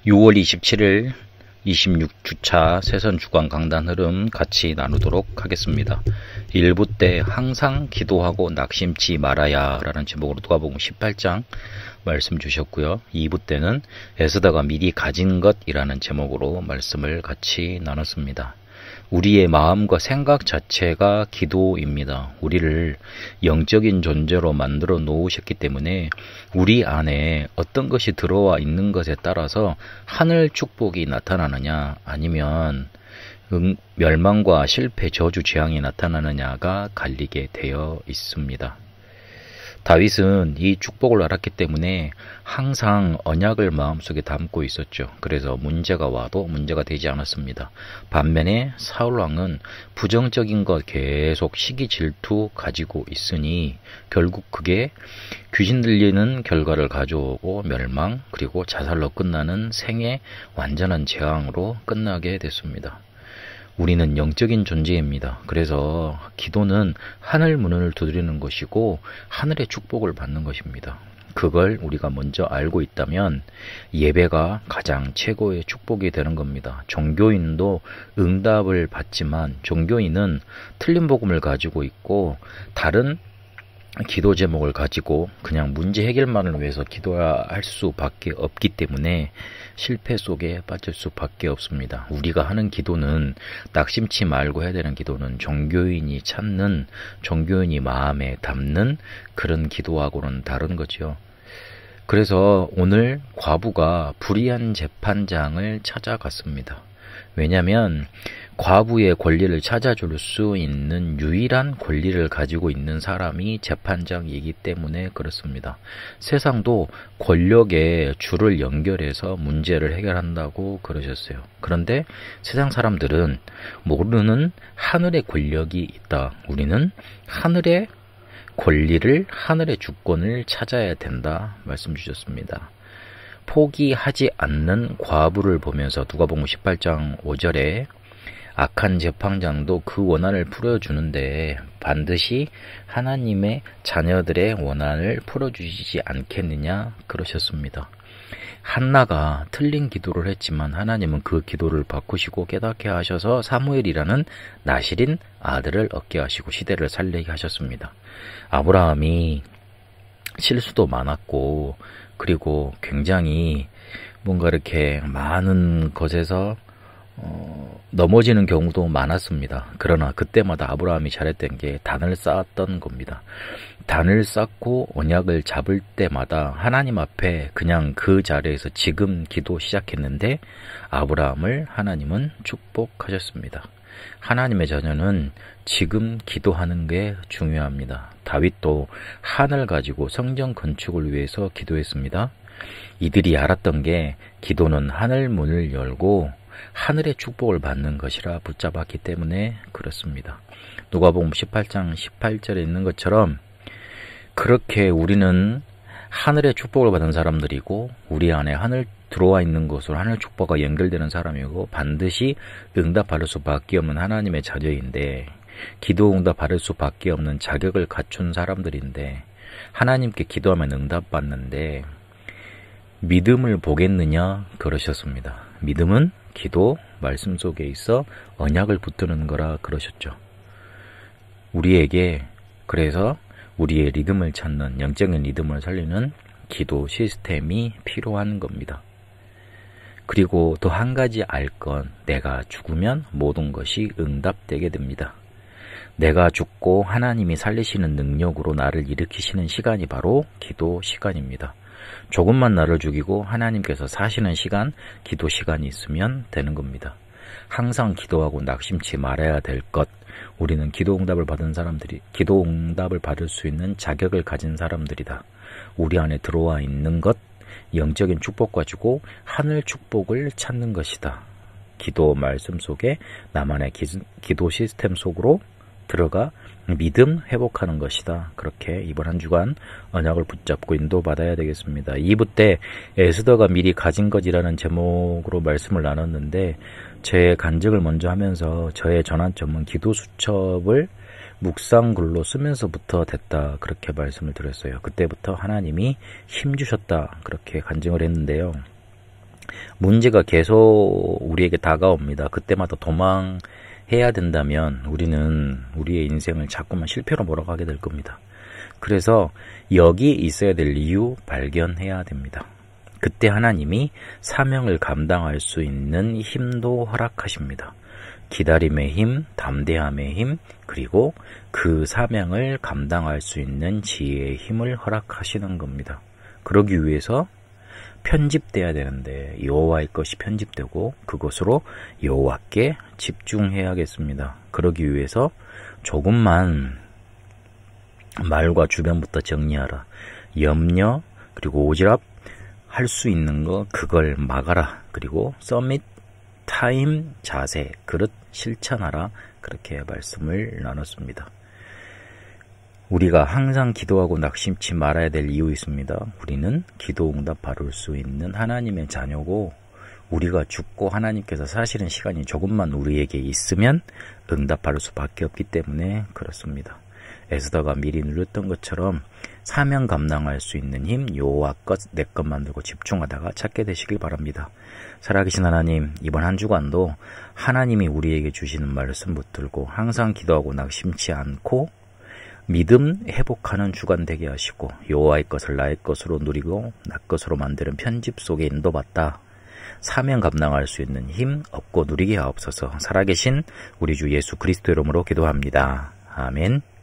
6월 27일 26주차 세선주간 강단 흐름 같이 나누도록 하겠습니다. 1부 때 항상 기도하고 낙심치 말아야 라는 제목으로 누가복음 18장 말씀 주셨고요. 2부 때는 에스더가 미리 가진 것이라는 제목으로 말씀을 같이 나눴습니다. 우리의 마음과 생각 자체가 기도입니다. 우리를 영적인 존재로 만들어 놓으셨기 때문에 우리 안에 어떤 것이 들어와 있는 것에 따라서 하늘 축복이 나타나느냐 아니면 멸망과 실패, 저주, 재앙이 나타나느냐가 갈리게 되어 있습니다. 다윗은 이 축복을 알았기 때문에 항상 언약을 마음속에 담고 있었죠. 그래서 문제가 와도 문제가 되지 않았습니다. 반면에 사울왕은 부정적인 것 계속 시기 질투 가지고 있으니 결국 그게 귀신 들리는 결과를 가져오고 멸망 그리고 자살로 끝나는 생의 완전한 재앙으로 끝나게 됐습니다. 우리는 영적인 존재입니다. 그래서 기도는 하늘 문을 두드리는 것이고 하늘의 축복을 받는 것입니다. 그걸 우리가 먼저 알고 있다면 예배가 가장 최고의 축복이 되는 겁니다. 종교인도 응답을 받지만 종교인은 틀린 복음을 가지고 있고 다른 기도 제목을 가지고 그냥 문제 해결만을 위해서 기도할 수밖에 없기 때문에 실패 속에 빠질 수밖에 없습니다. 우리가 하는 기도는 낙심치 말고 해야 되는 기도는 종교인이 찾는, 종교인이 마음에 담는 그런 기도하고는 다른 거죠. 그래서 오늘 과부가 불의한 재판장을 찾아갔습니다. 왜냐하면 과부의 권리를 찾아줄 수 있는 유일한 권리를 가지고 있는 사람이 재판장이기 때문에 그렇습니다. 세상도 권력의 줄을 연결해서 문제를 해결한다고 그러셨어요. 그런데 세상 사람들은 모르는 하늘의 권력이 있다. 우리는 하늘의 권리를, 하늘의 주권을 찾아야 된다 말씀 주셨습니다. 포기하지 않는 과부를 보면서 누가복음 18장 5절에 악한 재판장도 그 원한을 풀어주는데 반드시 하나님의 자녀들의 원한을 풀어주시지 않겠느냐 그러셨습니다. 한나가 틀린 기도를 했지만 하나님은 그 기도를 바꾸시고 깨닫게 하셔서 사무엘이라는 나실인 아들을 얻게 하시고 시대를 살리게 하셨습니다. 아브라함이 실수도 많았고 그리고 굉장히 뭔가 이렇게 많은 것에서 넘어지는 경우도 많았습니다. 그러나 그때마다 아브라함이 잘했던 게 단을 쌓았던 겁니다. 단을 쌓고 언약을 잡을 때마다 하나님 앞에 그냥 그 자리에서 지금 기도 시작했는데 아브라함을 하나님은 축복하셨습니다. 하나님의 자녀는 지금 기도하는 게 중요합니다. 다윗도 한을 가지고 성전 건축을 위해서 기도했습니다. 이들이 알았던 게 기도는 하늘 문을 열고 하늘의 축복을 받는 것이라 붙잡았기 때문에 그렇습니다. 누가복음 18장 18절에 있는 것처럼 그렇게 우리는 하늘의 축복을 받은 사람들이고 우리 안에 하늘 들어와 있는 것으로 하늘 축복과 연결되는 사람이고 반드시 응답 받을 수밖에 없는 하나님의 자녀인데 기도 응답 받을 수밖에 없는 자격을 갖춘 사람들인데 하나님께 기도하면 응답 받는데 믿음을 보겠느냐 그러셨습니다. 믿음은 기도, 말씀 속에 있어 언약을 붙드는 거라 그러셨죠. 우리에게 그래서 우리의 리듬을 찾는 영적인 리듬을 살리는 기도 시스템이 필요한 겁니다. 그리고 또 한 가지 알 건 내가 죽으면 모든 것이 응답되게 됩니다. 내가 죽고 하나님이 살리시는 능력으로 나를 일으키시는 시간이 바로 기도 시간입니다. 조금만 나를 죽이고 하나님께서 사시는 시간, 기도 시간이 있으면 되는 겁니다. 항상 기도하고 낙심치 말아야 될 것, 우리는 기도 응답을 받은 사람들이, 기도 응답을 받을 수 있는 자격을 가진 사람들이다. 우리 안에 들어와 있는 것, 영적인 축복 가지고 하늘 축복을 찾는 것이다. 기도 말씀 속에 나만의 기도 시스템 속으로 들어가 믿음 회복하는 것이다. 그렇게 이번 한 주간 언약을 붙잡고 인도받아야 되겠습니다. 2부 때 에스더가 미리 가진 것이라는 제목으로 말씀을 나눴는데 제 간증을 먼저 하면서 저의 전환점은 기도 수첩을 묵상글로 쓰면서부터 됐다. 그렇게 말씀을 드렸어요. 그때부터 하나님이 힘주셨다. 그렇게 간증을 했는데요. 문제가 계속 우리에게 다가옵니다. 그때마다 도망해야 된다면 우리는 우리의 인생을 자꾸만 실패로 몰아가게 될 겁니다. 그래서 여기 있어야 될 이유 발견해야 됩니다. 그때 하나님이 사명을 감당할 수 있는 힘도 허락하십니다. 기다림의 힘, 담대함의 힘, 그리고 그 사명을 감당할 수 있는 지혜의 힘을 허락하시는 겁니다. 그러기 위해서 편집돼야 되는데 여호와의 것이 편집되고 그것으로 여호와께 집중해야겠습니다. 그러기 위해서 조금만 말과 주변부터 정리하라. 염려 그리고 오지랖 할 수 있는 거 그걸 막아라. 그리고 서밋 타임 자세 그릇 실천하라. 그렇게 말씀을 나눴습니다. 우리가 항상 기도하고 낙심치 말아야 될 이유 있습니다. 우리는 기도 응답 받을 수 있는 하나님의 자녀고 우리가 죽고 하나님께서 사실은 시간이 조금만 우리에게 있으면 응답받을 수밖에 없기 때문에 그렇습니다. 에스더가 미리 누렸던 것처럼 사명 감당할 수 있는 힘 여호와 것 내 것 만들고 집중하다가 찾게 되시길 바랍니다. 살아계신 하나님, 이번 한 주간도 하나님이 우리에게 주시는 말씀 붙들고 항상 기도하고 낙심치 않고 믿음 회복하는 주간 되게 하시고 여호와의 것을 나의 것으로 누리고 나 것으로 만드는 편집 속에 인도받다. 사명 감당할 수 있는 힘 얻고 누리게 하옵소서. 살아계신 우리 주 예수 그리스도 이름으로 기도합니다. 아멘.